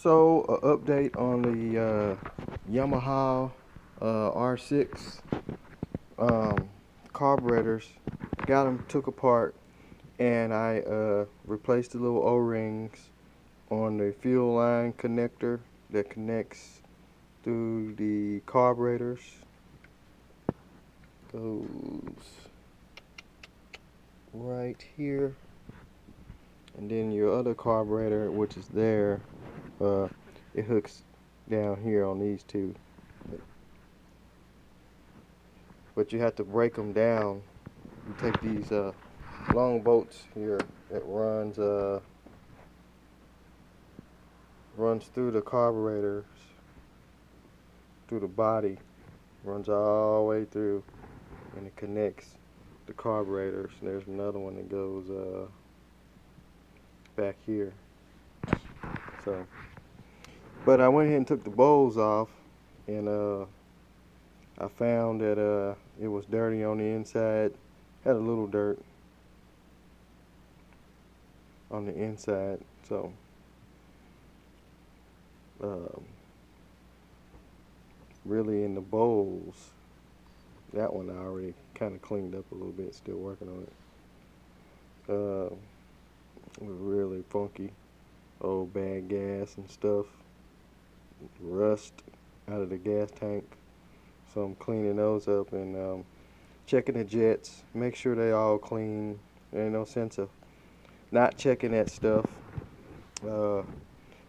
So, an update on the Yamaha R6 carburetors. Got them took apart, and I replaced the little O-rings on the fuel line connector that connects through the carburetors. Goes right here, and then your other carburetor, which is there, it hooks down here on these two. But you have to break them down. You take these long bolts here that runs through the carburetors, through the body, runs all the way through, and it connects the carburetors. And there's another one that goes back here. So, but I went ahead and took the bowls off, and I found that it was dirty on the inside. Had a little dirt on the inside, so really in the bowls, that one I already kind of cleaned up a little bit, still working on it. It was really funky, old bad gas and stuff, rust out of the gas tank, so I'm cleaning those up and checking the jets, make sure they all clean. There ain't no sense of not checking that stuff, and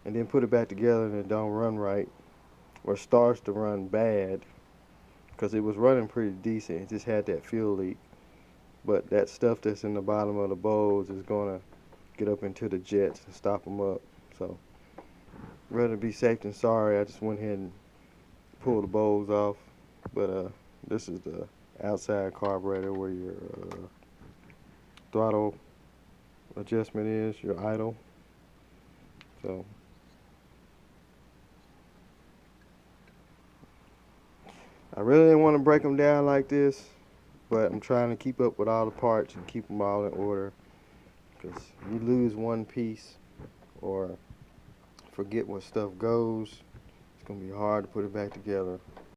then put it back together and it don't run right, or starts to run bad, because it was running pretty decent. It just had that fuel leak, but that stuff that's in the bottom of the bowls is gonna get up into the jets and stop them up. So rather be safe than sorry, I just went ahead and pulled the bowls off. But this is the outside carburetor where your throttle adjustment is, your idle. So I really didn't want to break them down like this, but I'm trying to keep up with all the parts and keep them all in order, because you lose one piece or forget where stuff goes, it's going to be hard to put it back together.